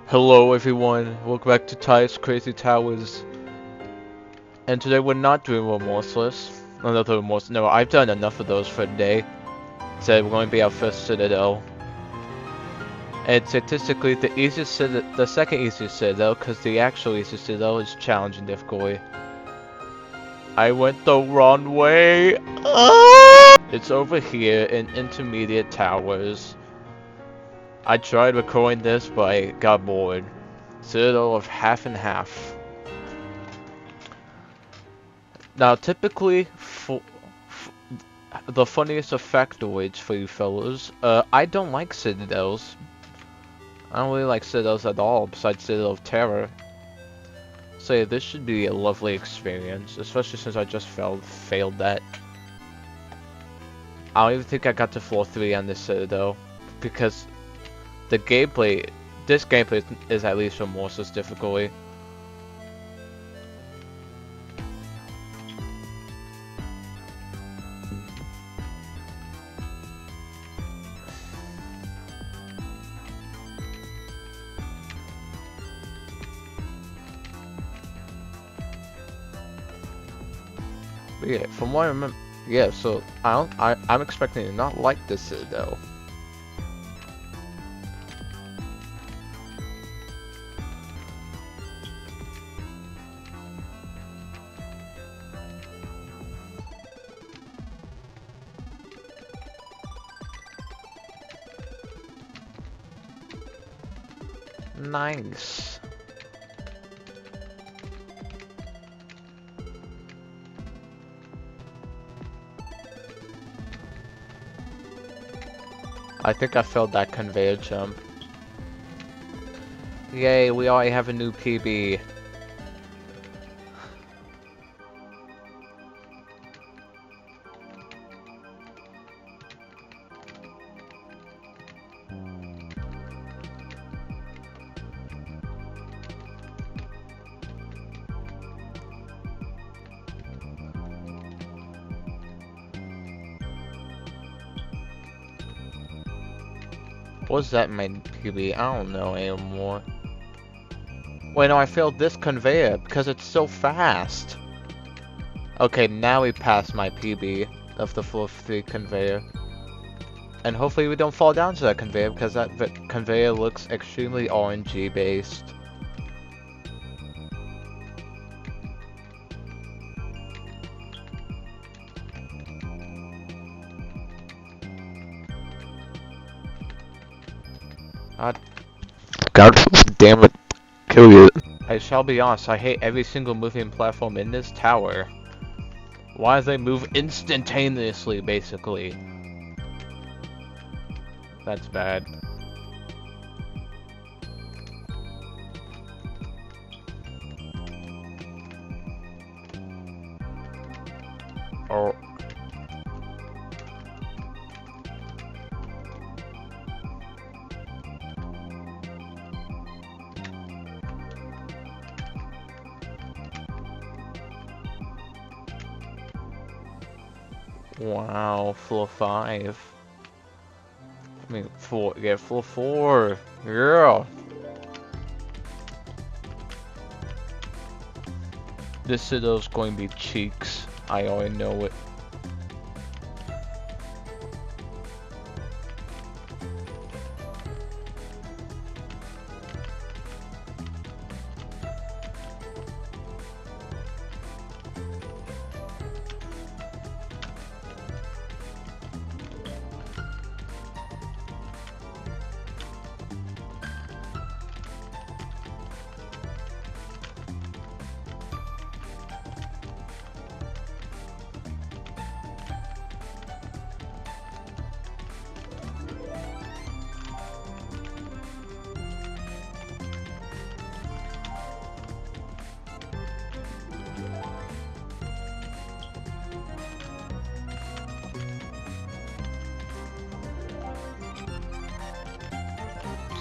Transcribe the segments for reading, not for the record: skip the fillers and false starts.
Hello everyone, welcome back to Ty's Crazy Towers. And today we're not doing Remorseless. Another Remorse. No, I've done enough of those for today. Today we're going to be our first Citadel. And statistically, the second easiest Citadel, because the actual easiest Citadel is challenging difficulty. I went the wrong way. It's over here in Intermediate Towers. I tried recording this, but I got bored. Citadel of half and half. Now, typically, for the funniest effect awaits for you fellas. I don't like Citadels. I don't really like Citadels at all, besides Citadel of Terror. So yeah, this should be a lovely experience, especially since I just failed that. I don't even think I got to floor 3 on this Citadel, because the gameplay, this gameplay is at least remorseless difficulty. But yeah, from what I remember, yeah. So I'm expecting to not like this Citadel. Nice. I think I failed that conveyor jump. Yay, we already have a new PB. Was that my PB? I don't know anymore. Wait, no, I failed this conveyor because it's so fast. Okay, now we passed my PB of the floor 3 conveyor. And hopefully we don't fall down to that conveyor because that conveyor looks extremely RNG based. God damn it. Kill you. I shall be honest, I hate every single moving platform in this tower. Why do they move instantaneously, basically? That's bad. Oh. Wow, floor 5. I mean, floor 4. Yeah. This Citadel's going to be cheeks. I already know it.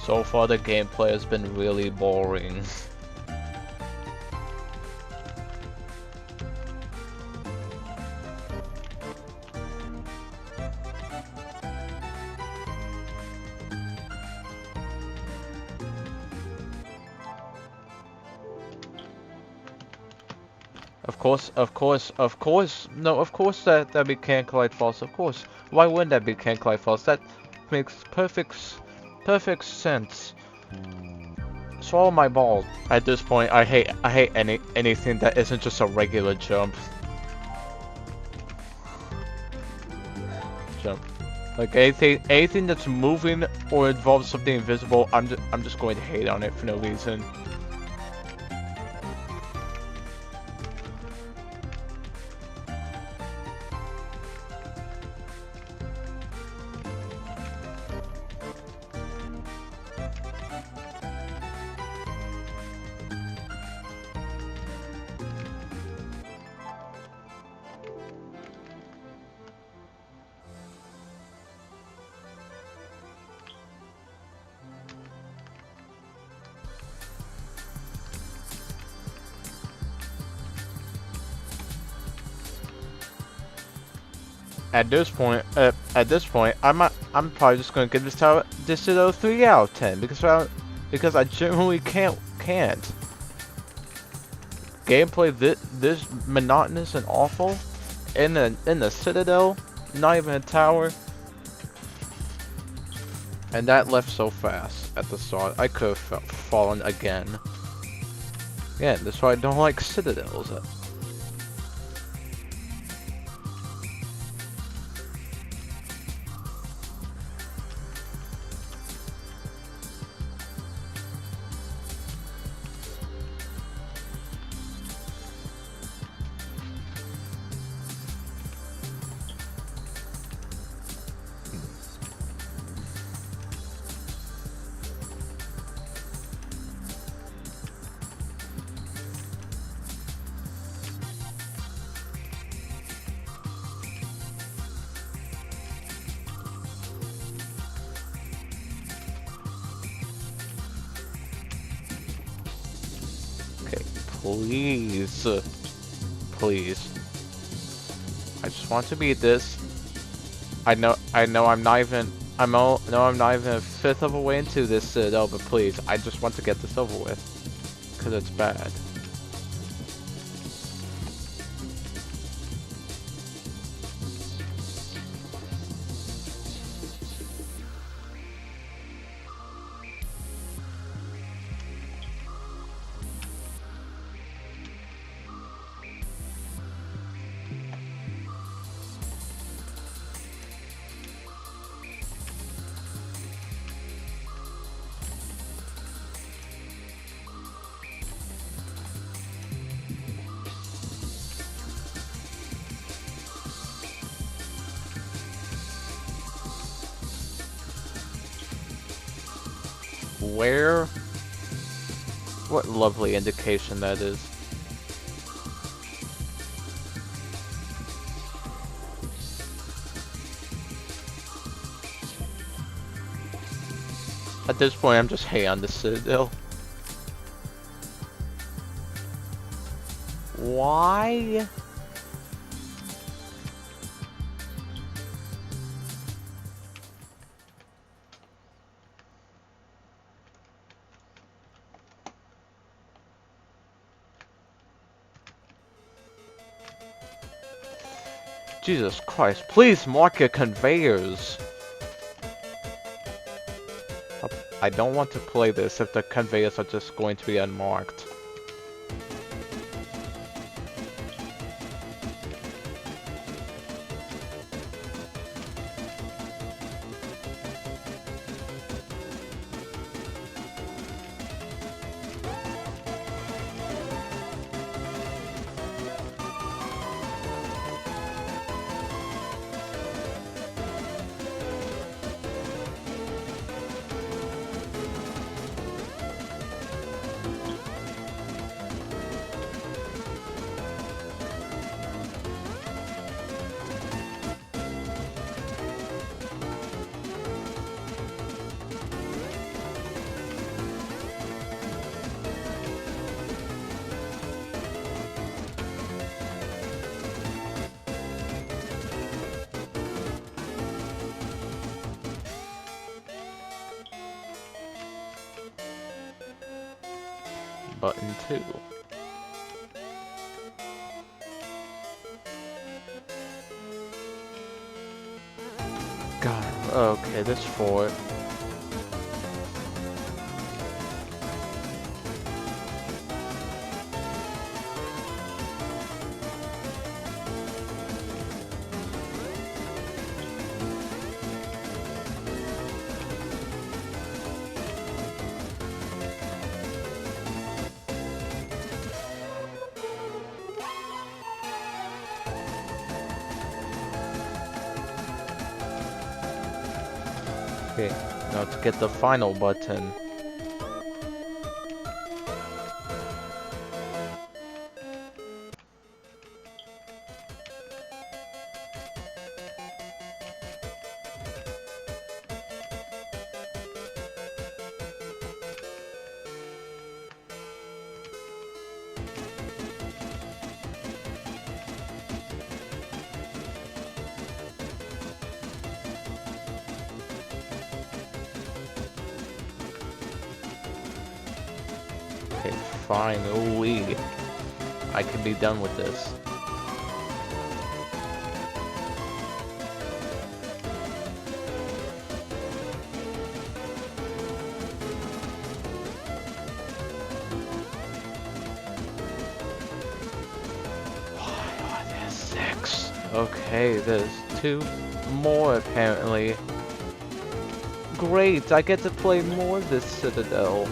So far the gameplay has been really boring. Of course. No, of course that be can't collide false. Of course. Why wouldn't that be can't collide false? That makes perfect sense. Swallow my balls. At this point, I hate anything that isn't just a regular jump. Jump. Like anything that's moving or involves something invisible, I'm just going to hate on it for no reason. At this point, I'm probably just gonna give this Citadel 3 out of 10 because I genuinely can't. Gameplay this monotonous and awful in the Citadel, not even a tower, and that left so fast at the start. I could have fallen again. Yeah, that's why I don't like Citadels. Okay, please. Please. I just want to beat this. I know I'm not even I'm not even a fifth of a way into this Citadel, but please, I just want to get this over with. Cause it's bad. Where? What lovely indication that is. At this point, I'm just hating on the Citadel. Why? Jesus Christ, please mark your conveyors. I don't want to play this if the conveyors are just going to be unmarked. Button 2. God. Okay, this fort. Okay, now to get the final button. Okay, finally. I can be done with this. Why are there 6? Okay, there's 2 more apparently. Great, I get to play more of this Citadel.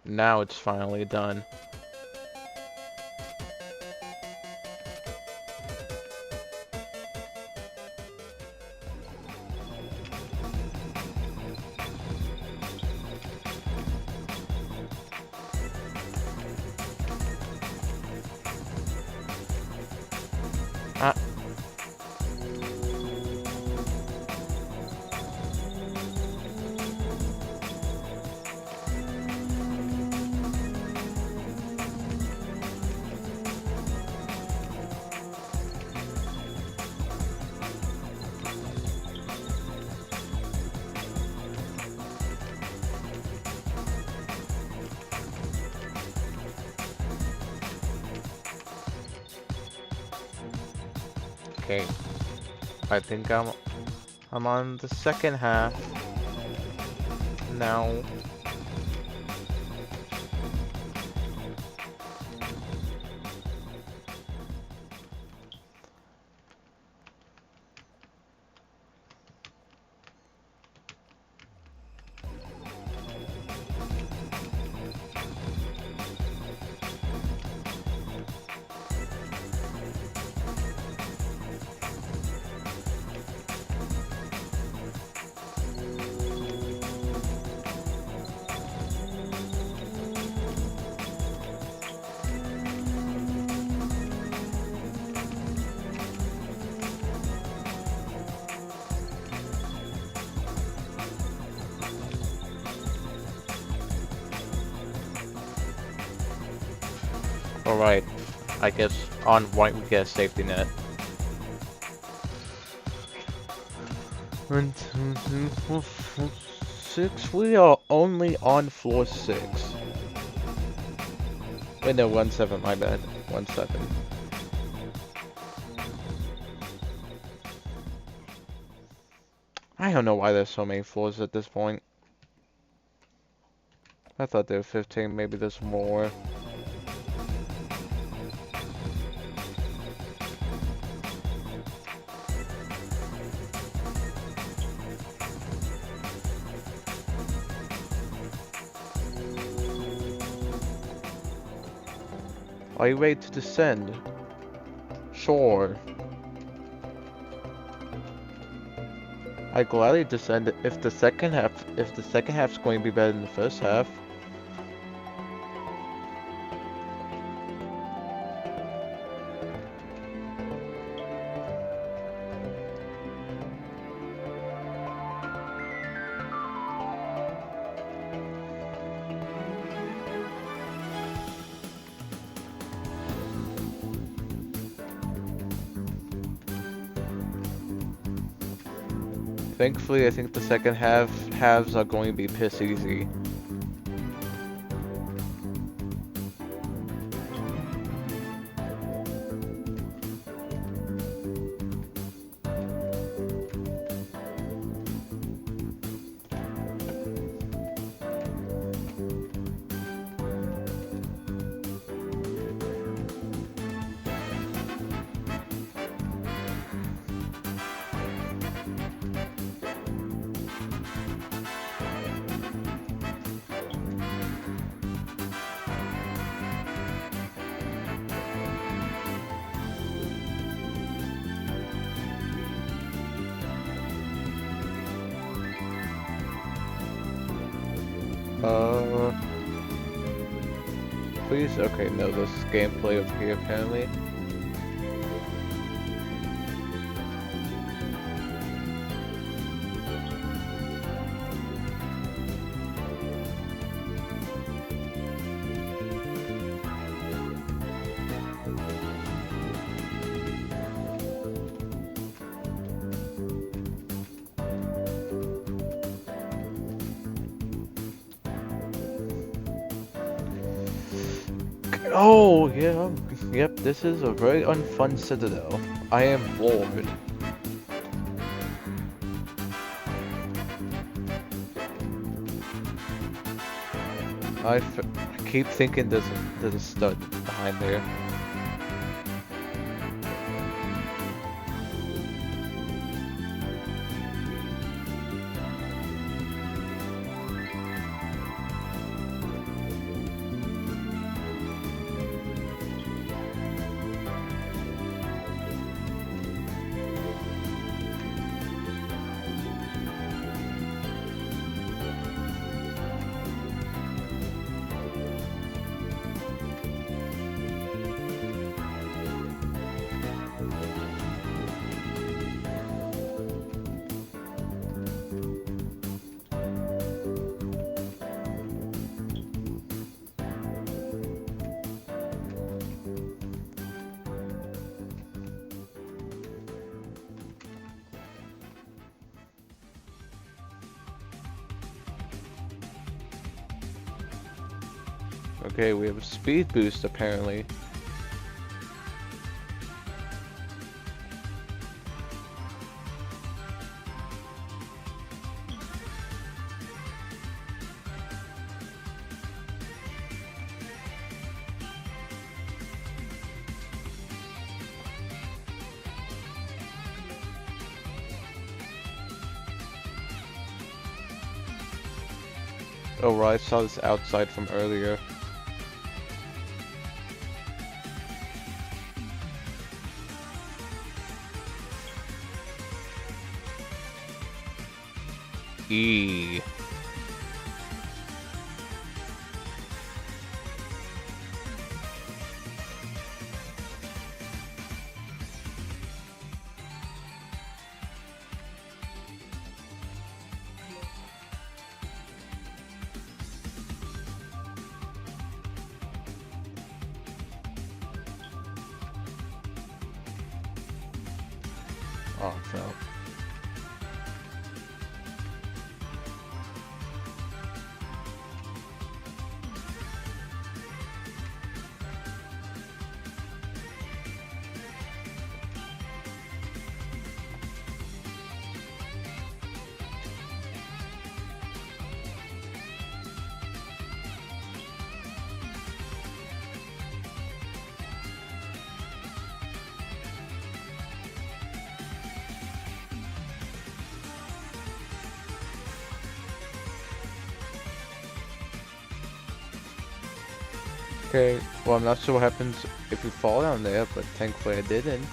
Now it's finally done. Ah. Okay, I think I'm on the second half now. Alright, I guess on white we get a safety net. 1, 2, 3, 4, 5, 6. We are only on floor 6. Wait, no, 1-7, my bad. 1-7. I don't know why there's so many floors at this point. I thought there were 15, maybe there's more. Are you ready to descend? Sure. I gladly descend if the second half's going to be better than the first half. Thankfully, I think the second halves are going to be piss easy. Please? Okay, no, this is gameplay over here apparently. Oh, yeah, yep, this is a very unfun Citadel. I am bored. I keep thinking there's a stud behind there. Okay, we have a speed boost apparently. Oh right, I saw this outside from earlier. E. Oh no. Okay, well I'm not sure what happens if we fall down there, but thankfully I didn't.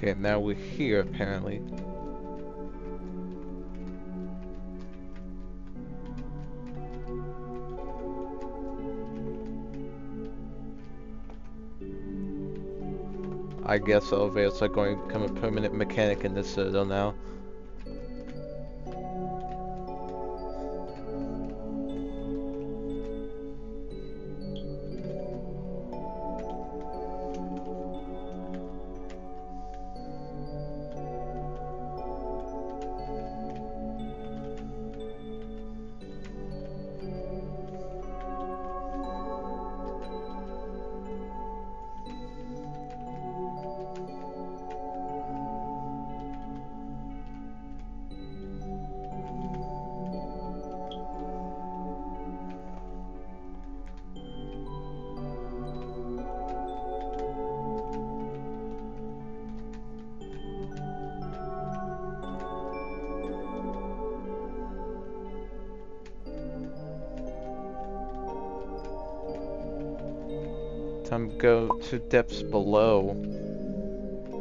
Okay, now we're here apparently. I guess elevators are going to become a permanent mechanic in this Citadel now. Time to go to depths below.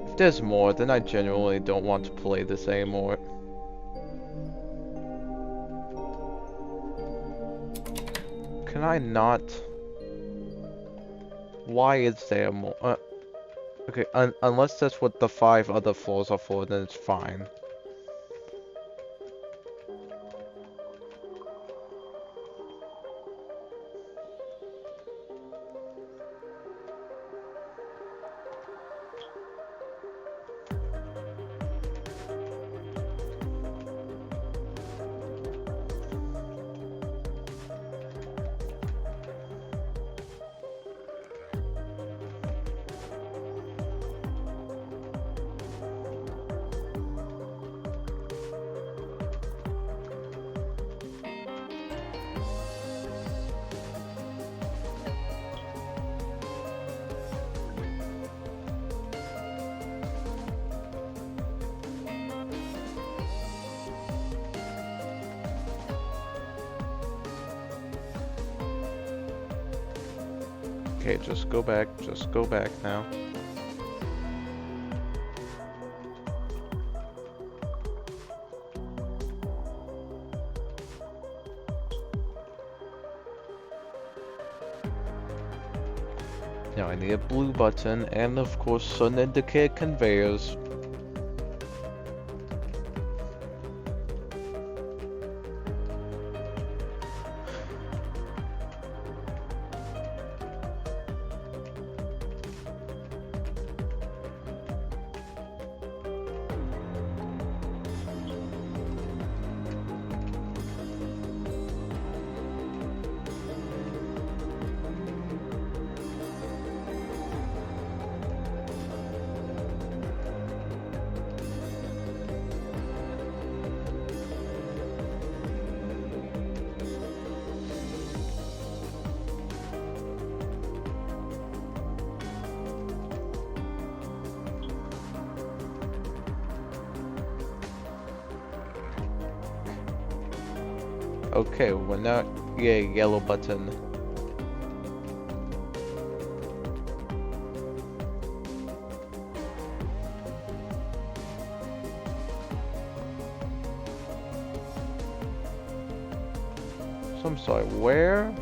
If there's more, then I genuinely don't want to play this anymore. Can I not? Why is there more? Okay, unless that's what the 5 other floors are for, then it's fine. Okay, just go back now. Now I need a blue button, and of course sun indicator conveyors. Okay, well now, yeah, yellow button. So I'm sorry, where?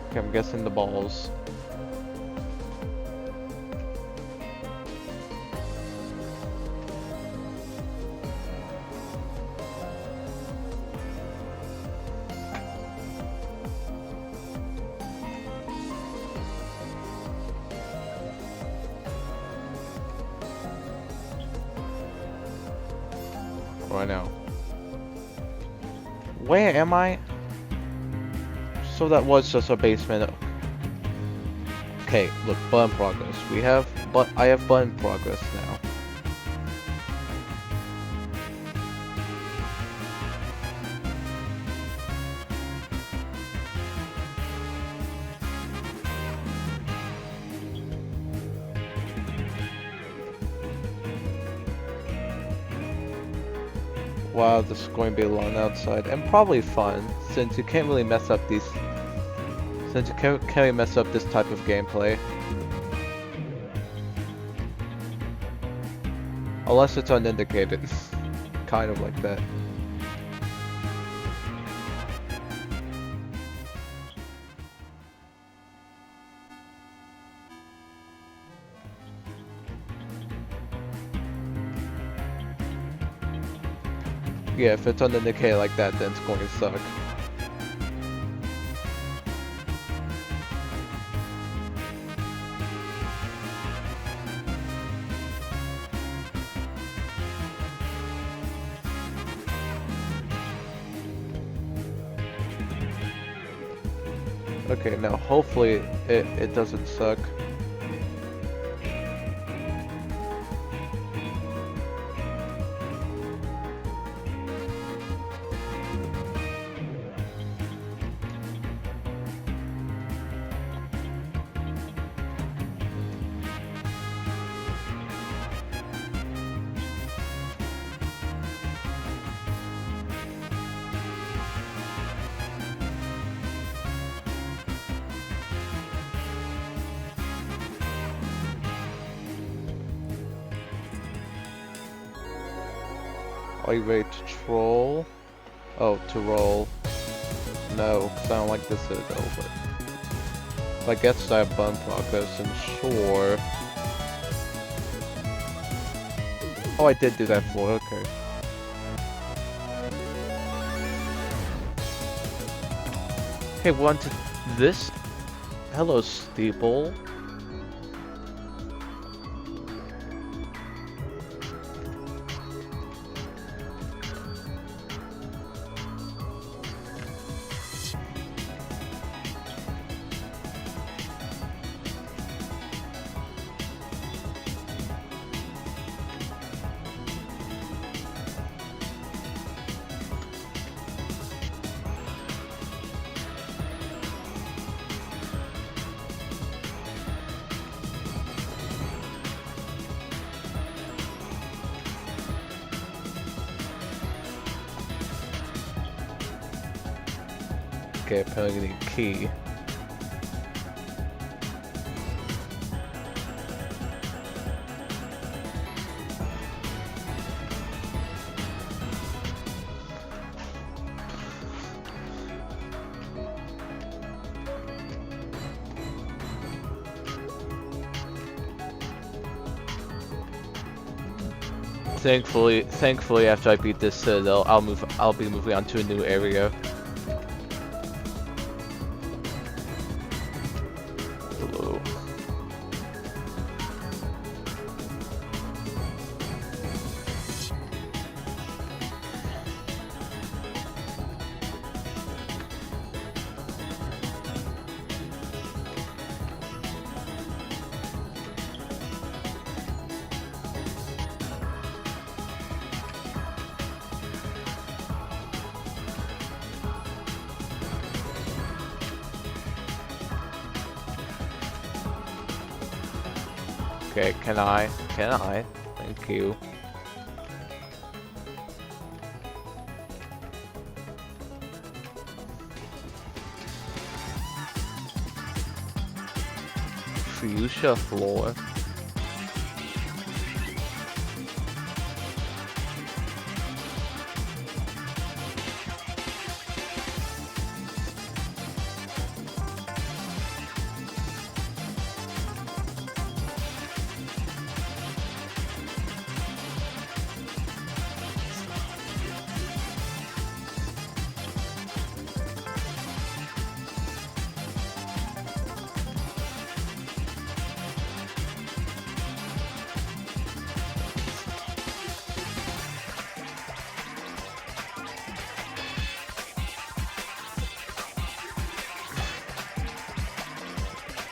Okay, I'm guessing the balls. right now. Where am I? So that was just a basement. Okay, look, button progress. I have button progress now. Wow, this is going to be long outside, and probably fun, since you can't really mess up these... Since you can't really mess up this type of gameplay. Unless it's unindicated. Kind of like that. Yeah, if it's unindicated like that, then it's going to suck. Okay, now hopefully it doesn't suck. Are you ready to troll? Oh, to roll. No, because I don't like the Citadel, but I guess I have button progress, and sure. Oh, I did do that floor, okay. Hey, want to this? Hello, Steeple. Okay, apparently need a key. Thankfully, after I beat this Citadel, I'll be moving on to a new area. Hello. Okay, can I? Thank you. Fuchsia floor.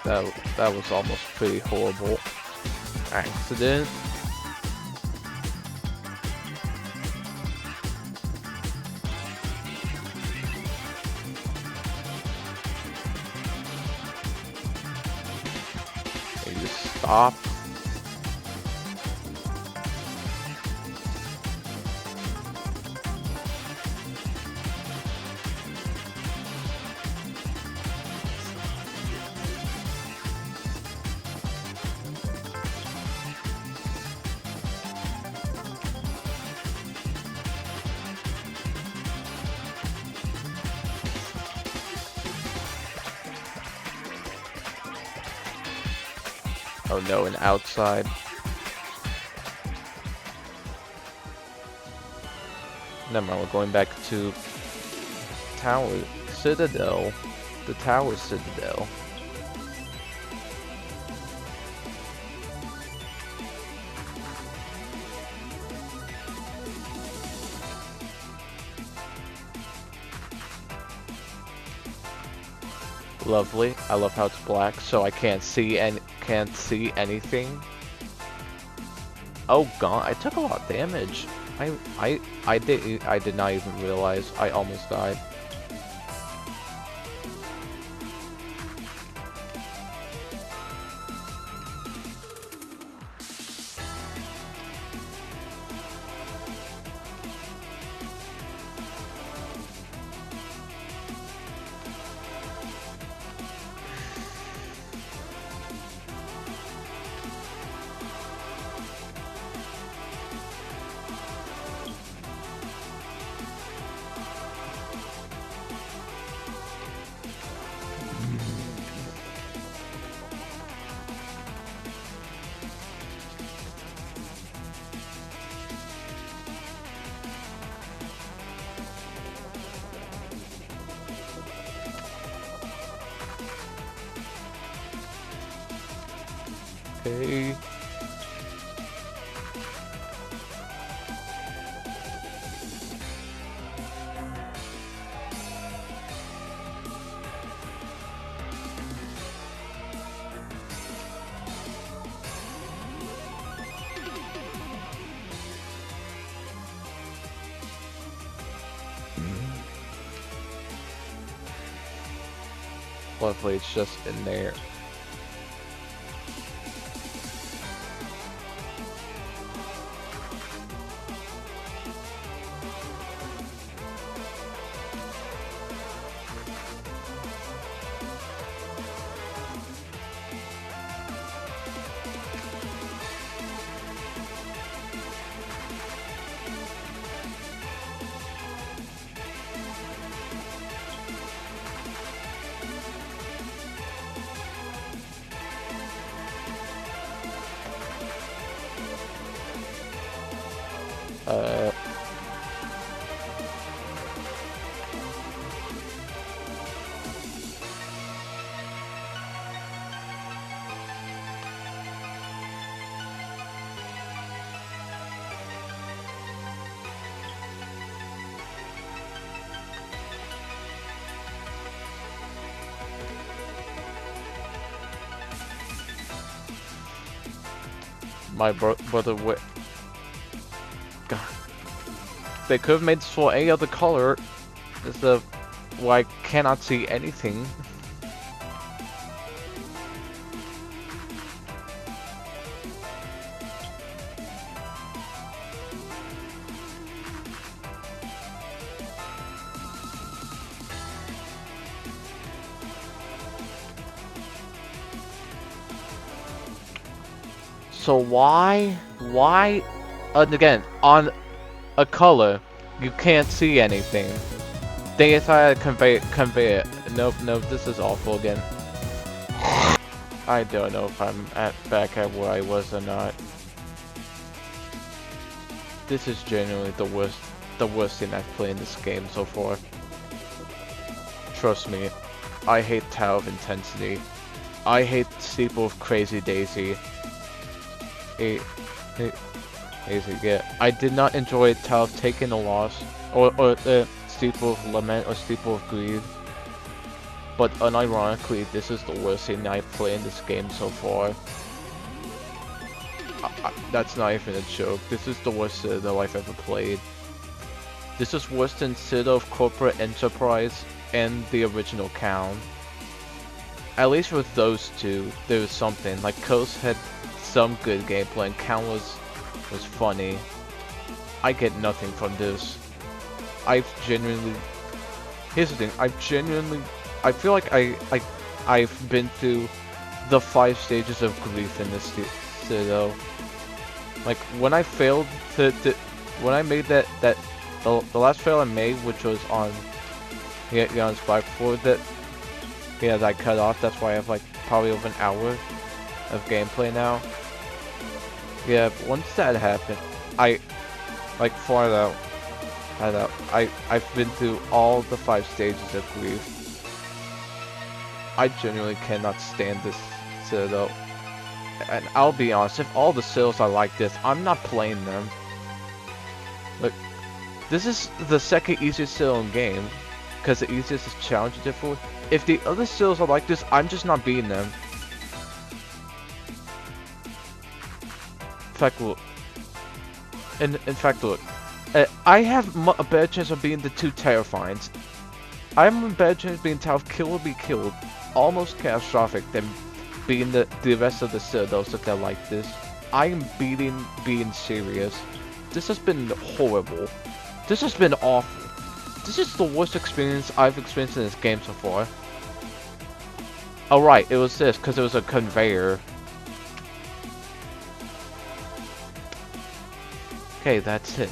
That was almost pretty horrible. Accident. Maybe stop. Oh no, an outside. Never mind, we're going back to Tower Citadel. The Tower Citadel. Lovely. I love how it's black, so I can't see anything. Oh god, I took a lot of damage. I did not even realize I almost died. Okay. Luckily, it's just in there. My brother would. God. They could have made this for any other color. This is why I cannot see anything. So why, and again, on a color, you can't see anything. They decided to convey it. Nope, this is awful again. I don't know if I'm back at where I was or not. This is genuinely the worst thing I've played in this game so far. Trust me, I hate Tower of Intensity. I hate Steeple of Crazy Daisy. Yeah. I did not enjoy Tower of Taking a Loss, or Steeple of Lament, or Steeple of Greed. but unironically, this is the worst thing I've played in this game so far. That's not even a joke. This is the worst Citadel I've ever played. This is worse than Citadel Corporate Enterprise and the original Count. At least with those two, there was something. Like, Coast had some good gameplay and Count was funny. I get nothing from this. Here's the thing, I feel like I've been through the 5 stages of grief in this Citadel. Like, when I failed when I made the last fail I made, which was on, on Spike 4, that I cut off, that's why I have like probably over an hour of gameplay now. Yeah, once that happened, I've been through all the 5 stages of grief. I genuinely cannot stand this Citadel. And I'll be honest, if all the Citadels are like this, I'm not playing them. Look, this is the second easiest Citadel in game, because the easiest is challenge difficult. If the other Citadels are like this, I'm just not beating them. In fact, look. In fact, look. I have a better chance of being the 2 Terrifyings. I have a better chance of being Tower of Kill or Be Killed, almost catastrophic, than being the rest of the Citadels if they're like this. I am being serious. This has been horrible. This has been awful. This is the worst experience I've experienced in this game so far. Oh right, it was this, because it was a conveyor. Okay, that's it.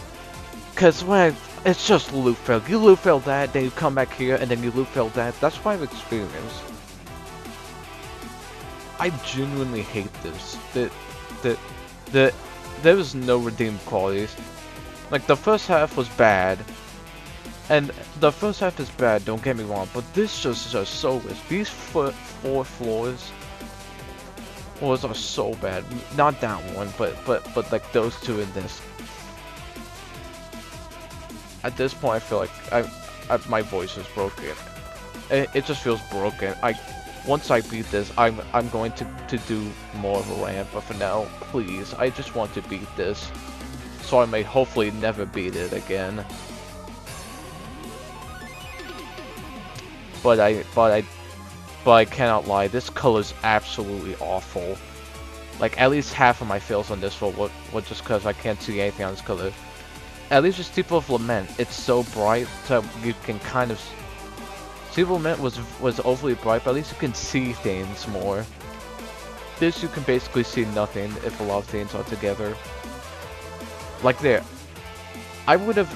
Because it's just loot fail. You loot fail that, then you come back here, and then you loot fail that. That's what I've experienced. I genuinely hate this. There was no redeemed qualities. Like, the first half was bad. And the first half is bad, don't get me wrong, but this just is so good. These 4 floors are so bad. Not that one, but like those 2 in this. At this point, I feel like my voice is broken. It just feels broken. Once I beat this, I'm going to do more of a rant, but for now, please, I just want to beat this, so I may hopefully never beat it again. But I cannot lie, this color is absolutely awful. Like, at least half of my fails on this were just because I can't see anything on this color. At least with Steeple of Lament, it's so bright, so you can kind of... Steeple of Lament was overly bright, but at least you can see things more. This, you can basically see nothing if a lot of things are together. Like there. I would have...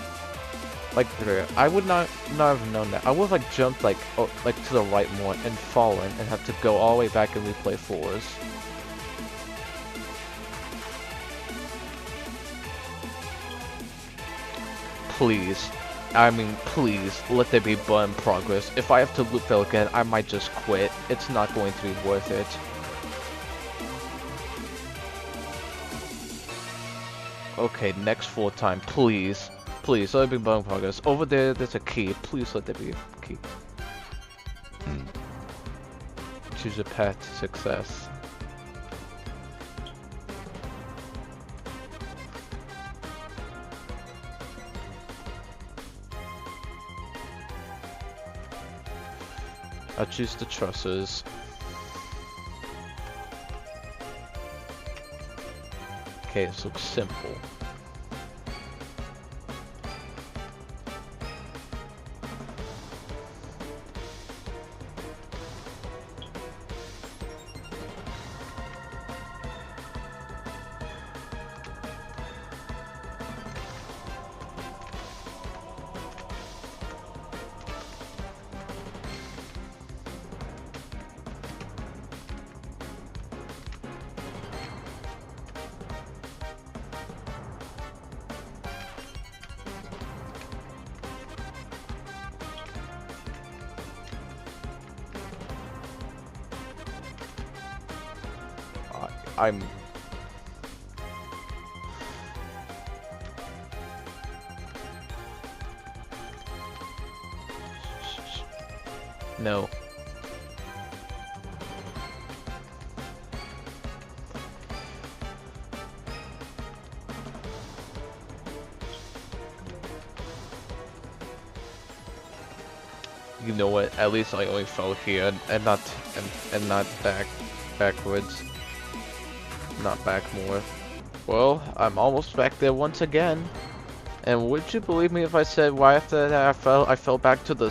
Like there. I would not have known that. I would have like jumped like to the right more and fallen and have to go all the way back and replay floors. Please. I mean, please, let there be button progress. If I have to loop fail again, I might just quit. It's not going to be worth it. Okay, next floor time, please. Please, let there be button progress. Over there, there's a key. Please let there be a key. Choose a path to success. I'll choose the trusses. Okay, this looks simple. I'm... No. know what? At least I only fell here and not backwards. Not back more. Well, I'm almost back there once again. And would you believe me if I said right after that I fell back to the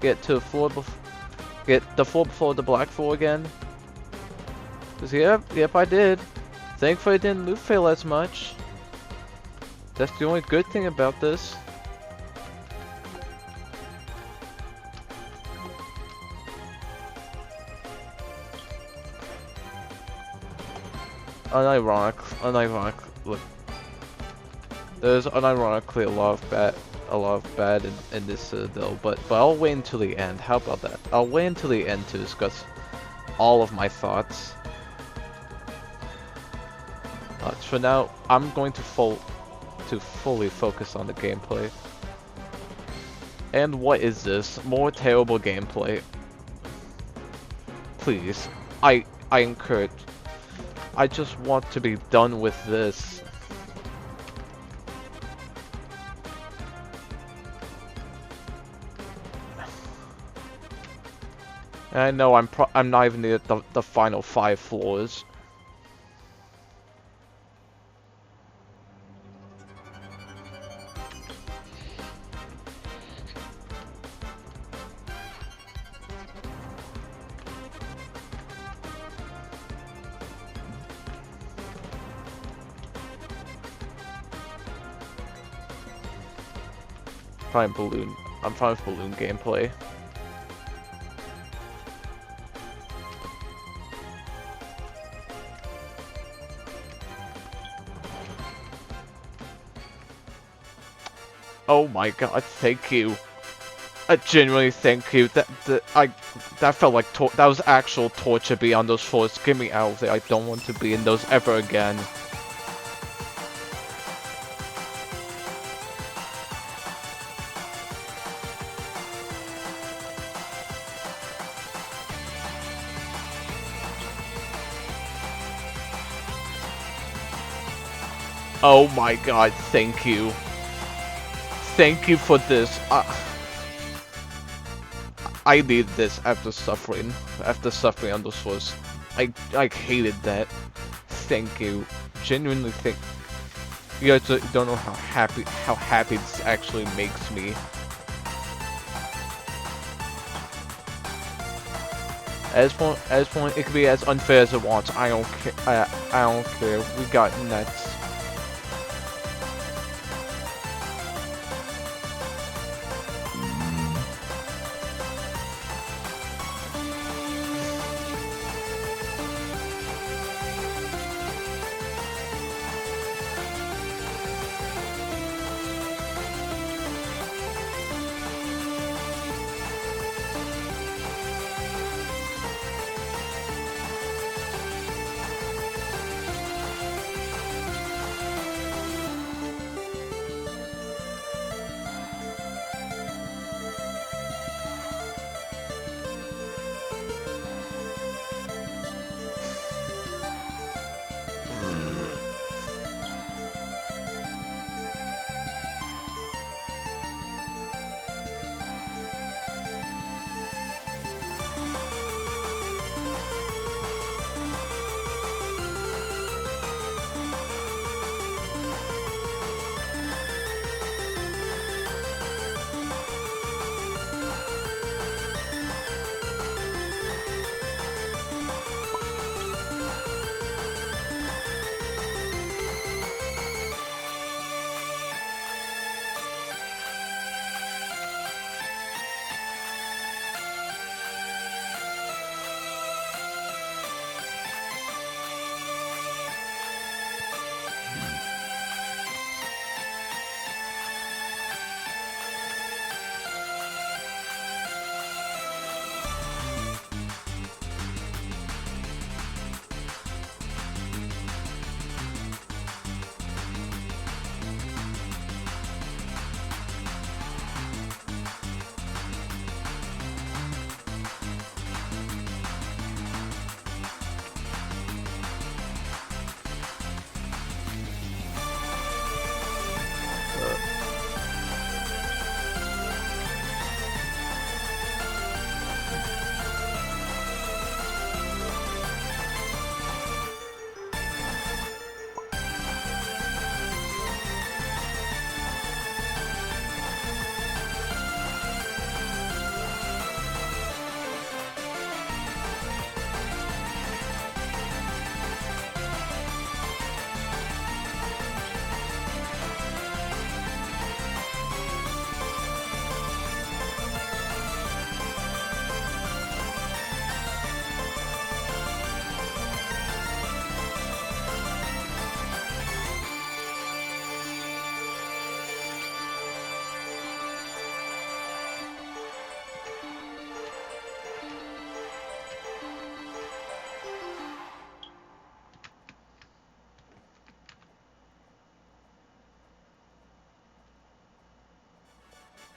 get to the floor get the floor before the black floor again? 'Cause yep I did. Thankfully I didn't loot fail as much. That's the only good thing about this. Unironic, look. There's unironically a lot of bad in this Citadel, but I'll wait until the end. How about that? I'll wait until the end to discuss all of my thoughts. For now, I'm going to fully focus on the gameplay. And what is this? More terrible gameplay. Please, I encourage. I just want to be done with this. And I know I'm not even near the final 5 floors. I'm fine with balloon gameplay. Oh my god, thank you. I genuinely thank you. That felt like that was actual torture being on those floors. Get me out of there. I don't want to be in those ever again. Oh my god, thank you. Thank you for this. I need this after suffering on those floors. I hated that. Thank you. Genuinely think you guys don't know how happy this actually makes me. At this point, it can be as unfair as it wants. I don't care. I don't care. We got nuts.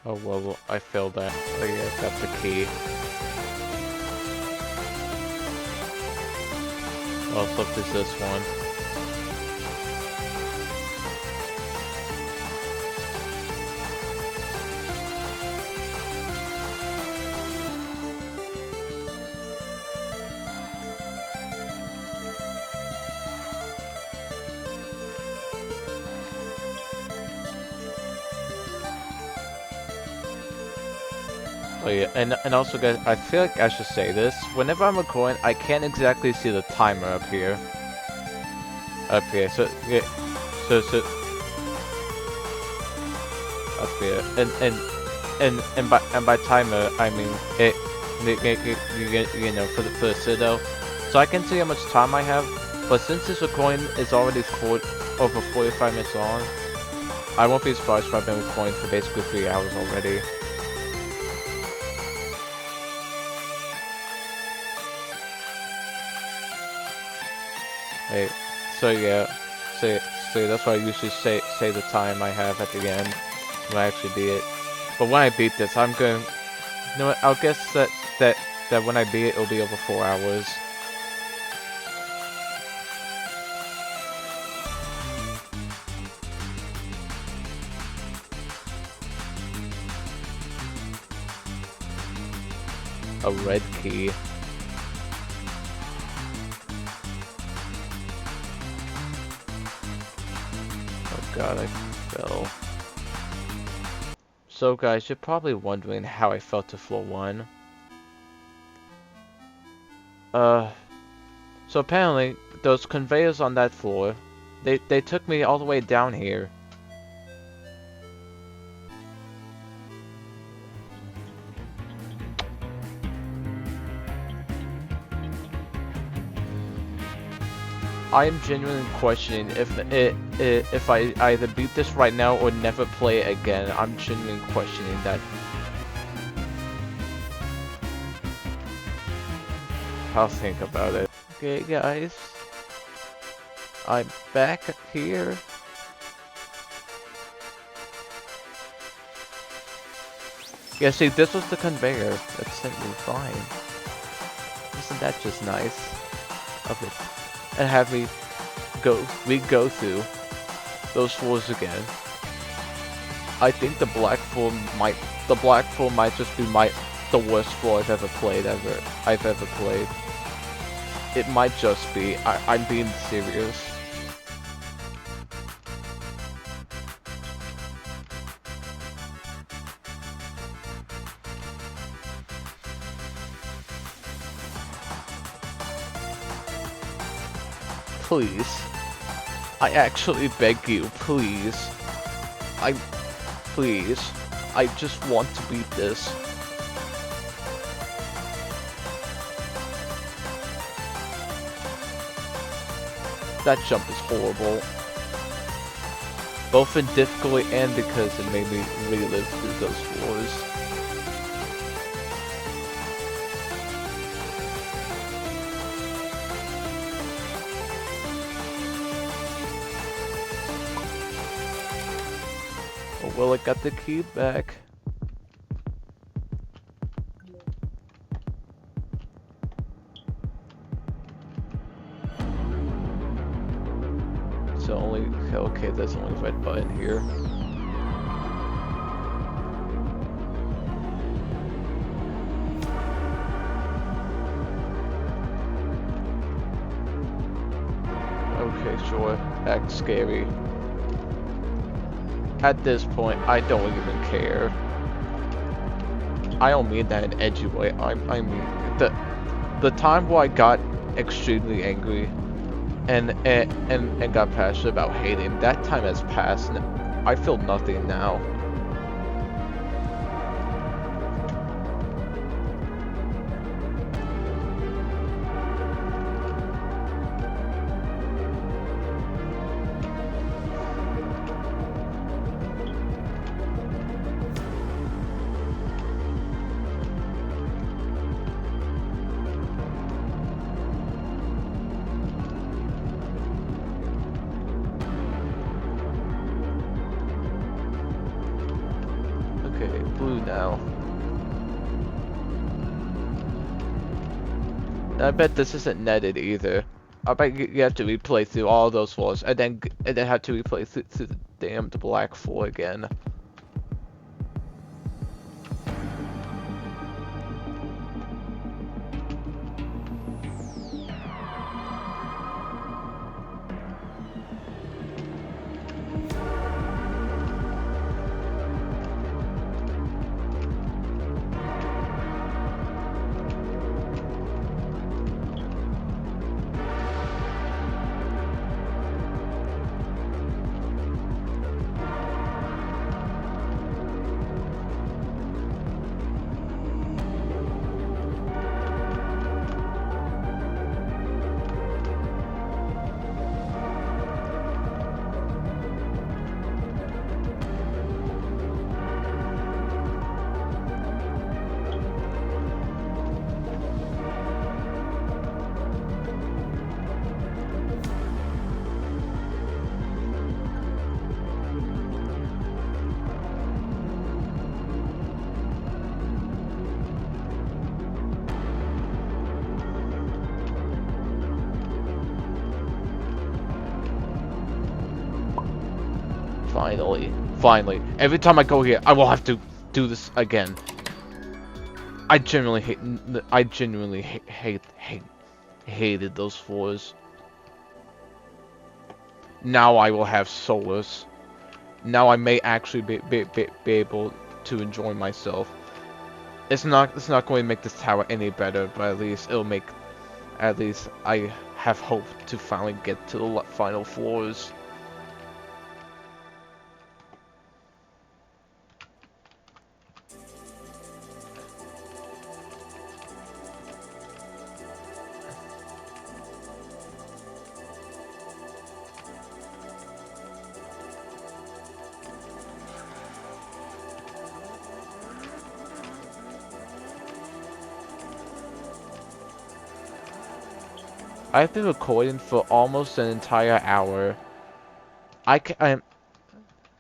Oh well, I failed that. Oh yeah, I got the key. Well, flip is this one. Oh yeah, and also guys, I feel like I should say this. Whenever I'm recording, I can't exactly see the timer up here. So yeah, so up here, and by timer I mean you know for the Citadel, so I can see how much time I have. But since this recording is already over 45 minutes long, I won't be surprised if I've been recording for basically 3 hours already. Hey, so yeah, so that's why I usually say the time I have at the end when I actually beat it. But when I beat this, I'm going. You know what? I'll guess that when I beat it, it'll be over 4 hours. A red key. Oh god, I fell. So guys, you're probably wondering how I felt to floor 1. So apparently, those conveyors on that floor, they took me all the way down here. I am genuinely questioning if I either beat this right now or never play it again. I'm genuinely questioning that. I'll think about it. Okay, guys. I'm back here. Yeah, see, this was the conveyor that sent me flying. Isn't that just nice of it? And have me go through those floors again. I think the black floor might just be the worst floor I've ever played. It might just be. I'm being serious. Please. I actually beg you, please. Please. I just want to beat this. That jump is horrible. Both in difficulty and because it made me relive through those floors. Oh, well, I got the key back. So only, okay, there's only a red button here. Okay, sure, act scary. At this point, I don't even care. I don't mean that in an edgy way. I mean the time where I got extremely angry and got passionate about hating, that time has passed, and I feel nothing now. I bet this isn't netted either. I bet you have to replay through all those floors and then have to replay through the damned black floor again. Finally. Every time I go here, I will have to do this again. I genuinely hated those floors. Now I will have solace. Now I may actually be able to enjoy myself. It's not going to make this tower any better, but at least I have hope to finally get to the final floors. I've been recording for almost an entire hour. I can't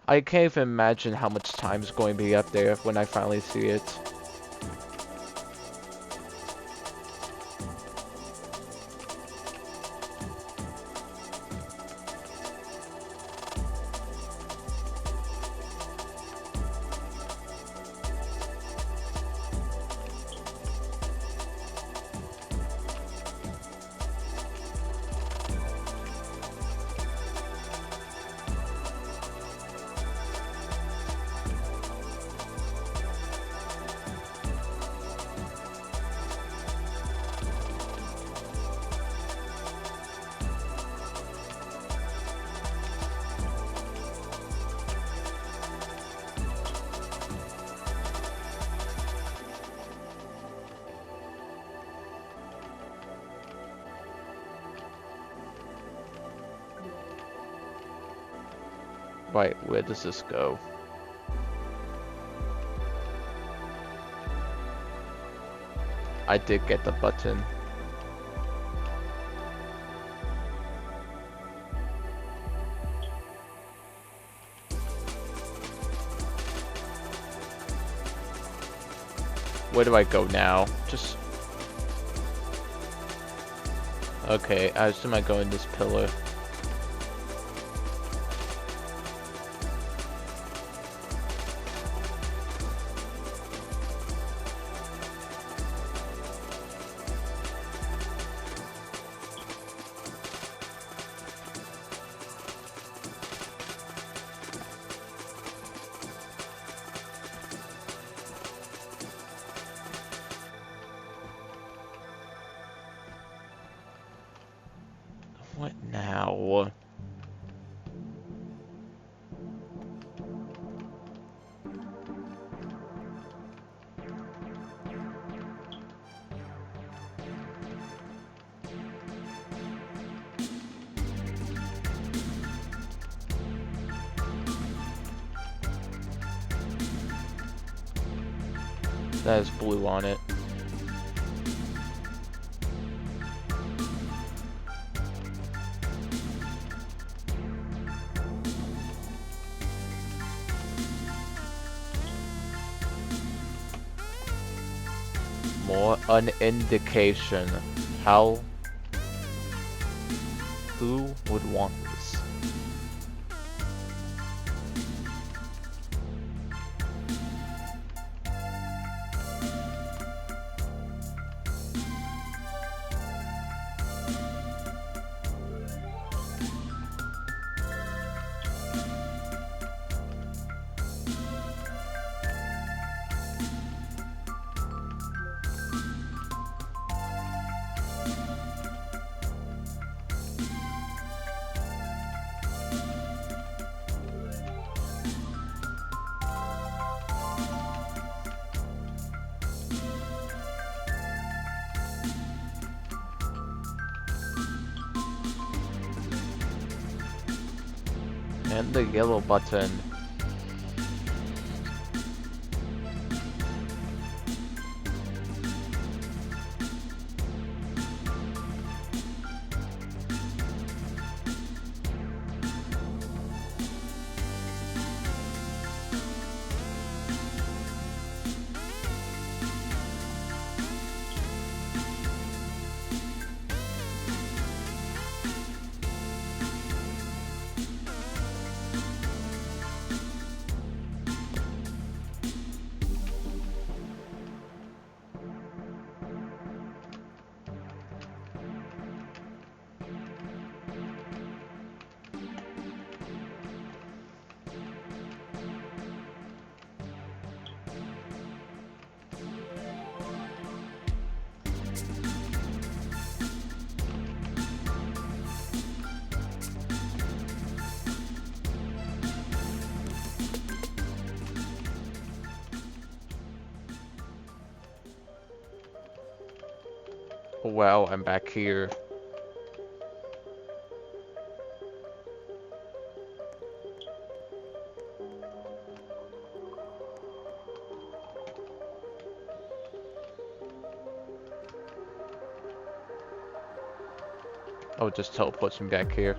even imagine how much time is going to be up there when I finally see it. Right, where does this go? I did get the button. Where do I go now? Just... Okay, I assume I go in this pillar. What now? That has blue on it. More an indication How? Who would want this? And the yellow button. Wow, I'm back here. Oh, it just teleports me back here.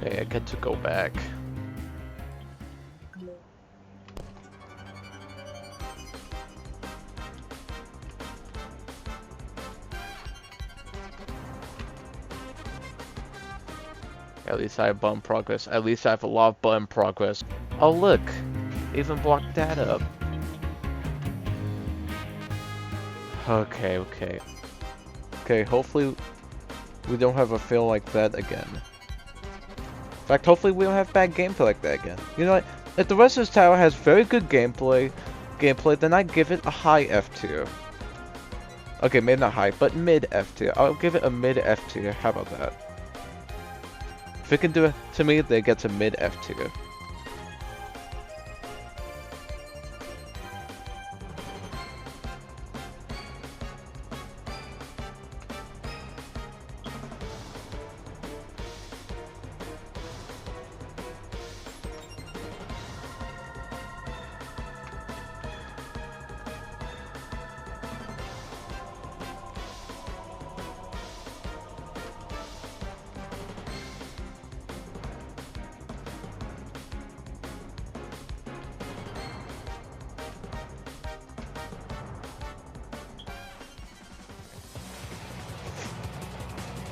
Hey, I get to go back. At least I have button progress. At least I have a lot of button progress. Oh look! Even blocked that up. Okay, okay. Okay, hopefully we don't have a fail like that again. In fact, hopefully we don't have bad gameplay like that again. You know what? If the rest of this tower has very good gameplay, then I give it a high F tier. Okay, maybe not high, but mid F tier. I'll give it a mid F tier. How about that? If it can do it to me, they get to mid F tier.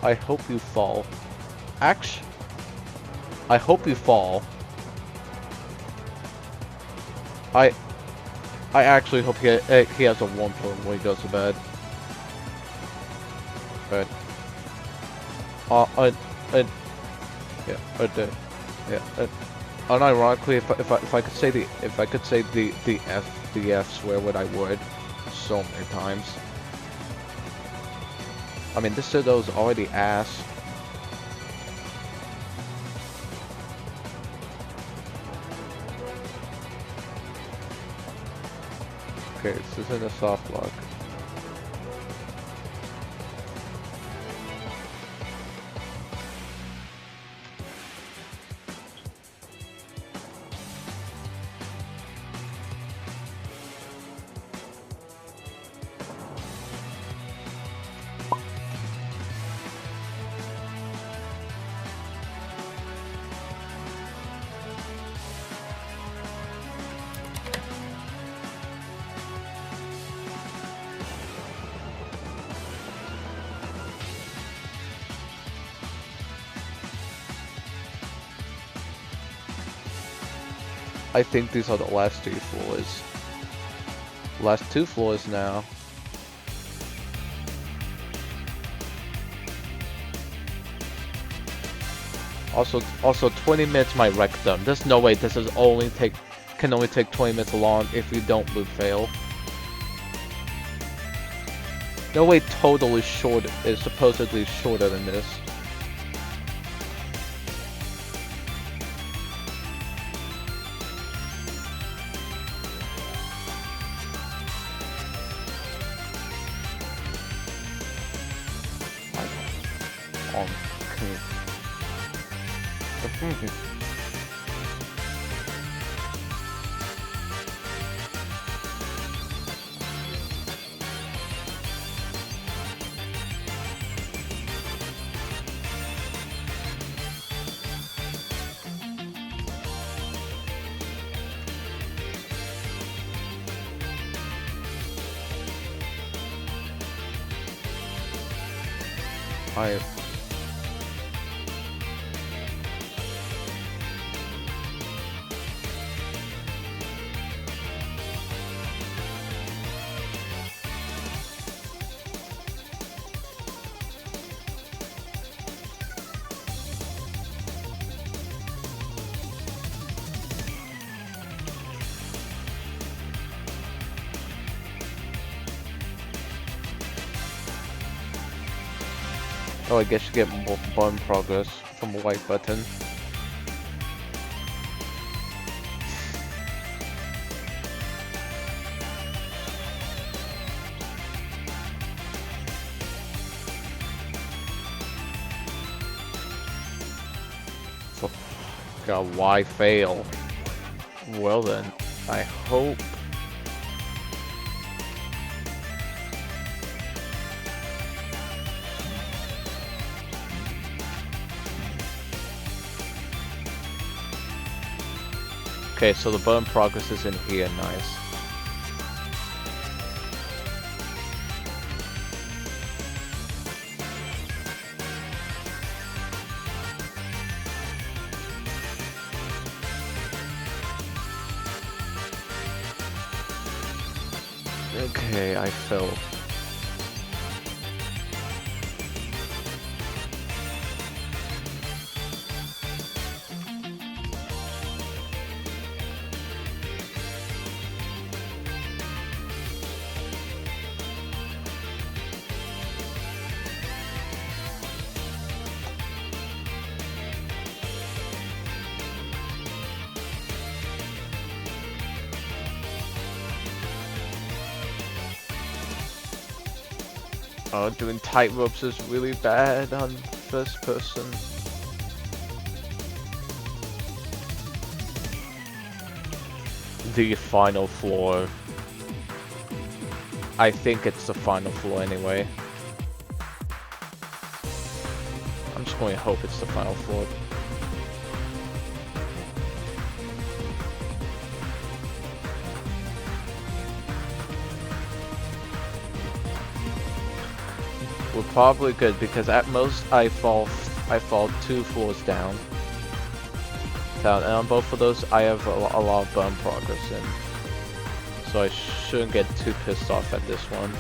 I hope you fall. Actually, I hope you fall. I actually hope he has a warm tone when he goes to bed. But unironically, if I could say the F swear word, I would so many times. I mean, this Citadel's already ass. Okay, this isn't a soft lock. I think these are the last 2 floors. Last 2 floors now. Also 20 minutes might wreck them. There's no way this can only take 20 minutes long if you don't loop fail. No way total is supposedly shorter than this. Oh, I guess you get more button progress from a white button. So, God, why fail? Well then, I hope. Okay, so the button progress is in here, nice. Okay, I fell. Oh, doing tight ropes is really bad on first person. The final floor. I think it's the final floor anyway. I'm just going to hope it's the final floor. We're probably good because at most I fall 2 floors down. And on both of those I have a lot of button progress in. So I shouldn't get too pissed off at this one.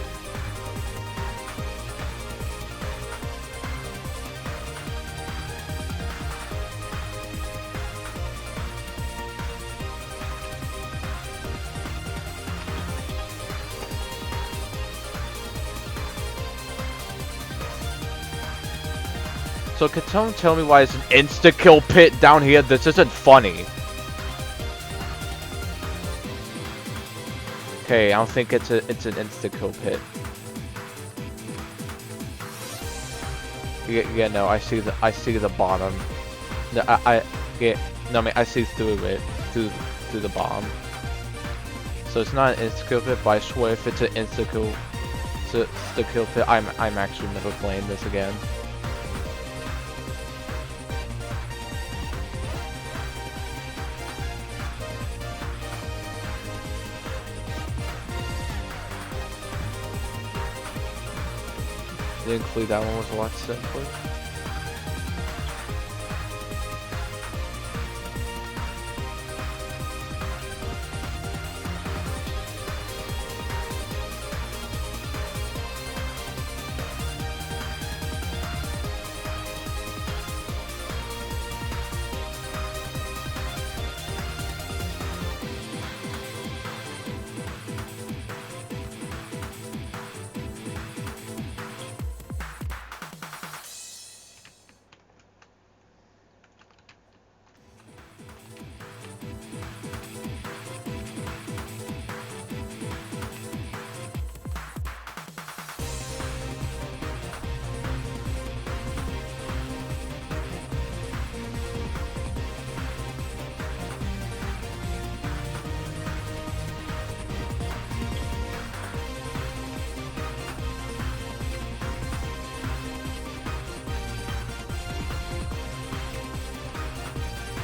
So can someone tell me why it's an insta-kill pit down here? This isn't funny. Okay, I don't think it's an insta-kill pit. Yeah, no, I see the bottom. No, yeah, no, I mean, I see through it, through the bottom. So it's not an insta-kill pit, but I swear if it's an insta-kill pit, I'm actually never playing this again. Thankfully, that one was a lot simpler.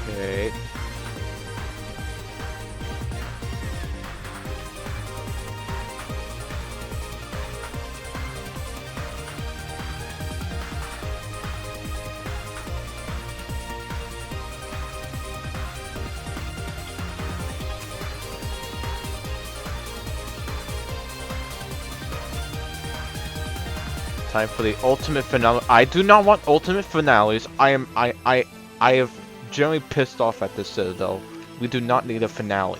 Okay. Time for the ultimate finale. I do not want ultimate finales. I have generally pissed off at this Citadel. We do not need a finale.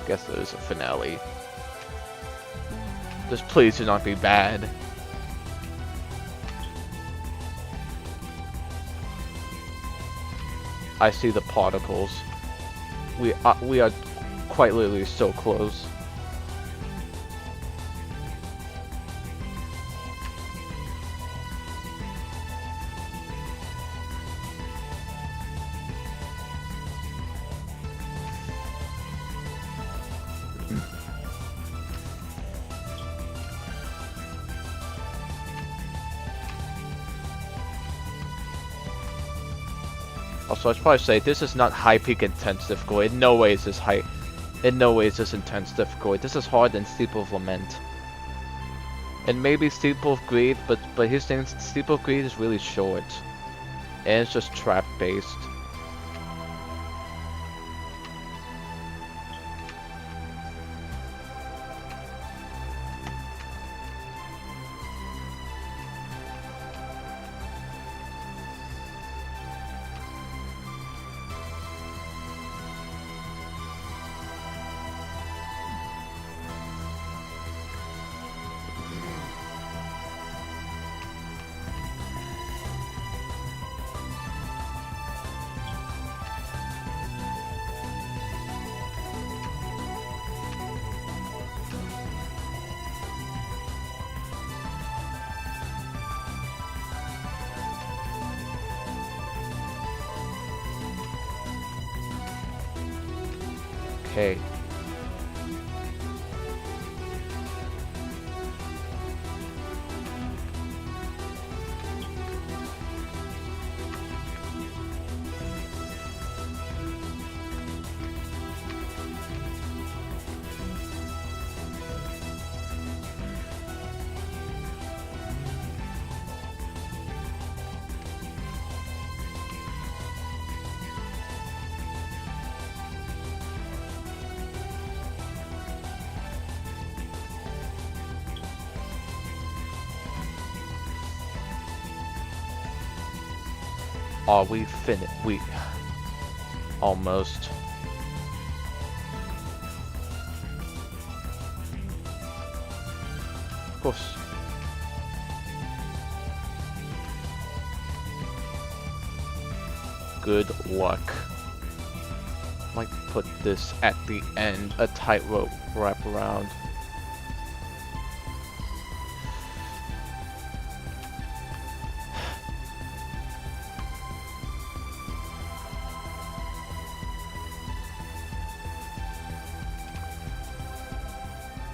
Guess there is a finale. Just please do not be bad. I see the particles. We are quite literally so close. Also, I should probably say this is not high peak intense difficulty. In no way is this high. In no way is this intense difficulty. This is harder than Steeple of Lament. And maybe Steeple of Greed, but his thing, Steeple of Greed is really short, and it's just trap based. Okay. Are we finished? We almost. Of course. Good luck. Like put this at the end, a tightrope wrap around.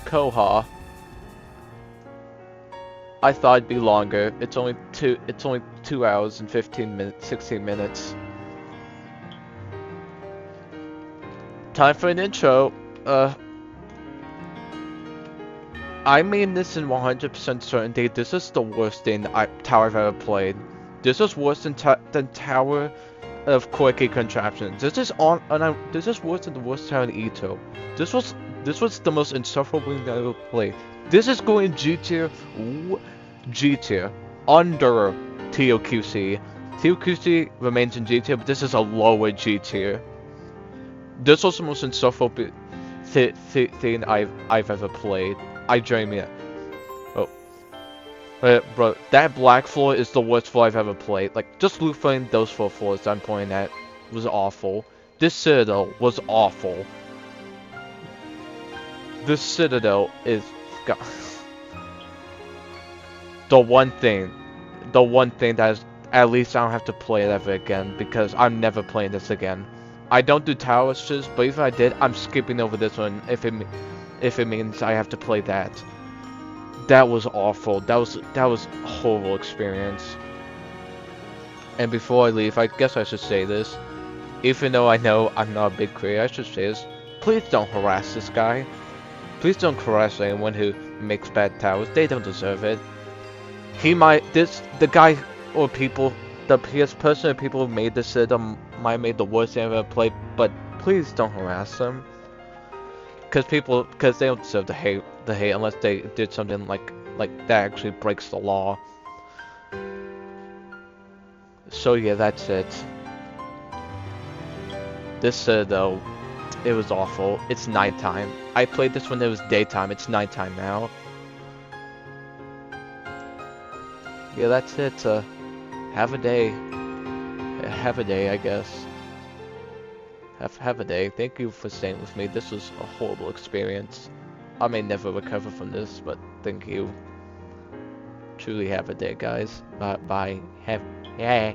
Koha. I thought it'd be longer. It's only 2 hours and 15 minutes, 16 minutes. Time for an intro. I mean this in 100% certainty. This is the worst tower I've ever played. This is worse than Tower of Quirky Contraptions. This is worse than the worst tower in Ito. This was the most insufferable thing I ever played. This is going G tier, under TOQC. TOQC remains in G tier, but this is a lower G tier. This was the most insufferable thing I've ever played. I dream it. Oh. Bro, that black floor is the worst floor I've ever played. Like, just looping those 4 floors I'm pointing at was awful. This Citadel was awful. This Citadel is... the one thing that is, at least I don't have to play it ever again, because I'm never playing this again. I don't do tower shits, but if I did, I'm skipping over this one if it means I have to play that. That was awful. That was a horrible experience. And before I leave, I guess I should say this. Even though I know I'm not a big creator, I should say this. Please don't harass this guy. Please don't harass anyone who makes bad towers. They don't deserve it. The guy or people, the person or people who made this might have made the worst thing I've ever played, but please don't harass them. Because they don't deserve the hate unless they did something like that actually breaks the law. So yeah, that's it. This though, it was awful. It's nighttime. I played this when it was daytime. It's nighttime now. Yeah, that's it. Have a day. Have a day, I guess. Have a day. Thank you for staying with me. This was a horrible experience. I may never recover from this, but thank you. Truly have a day, guys. Bye. Yeah.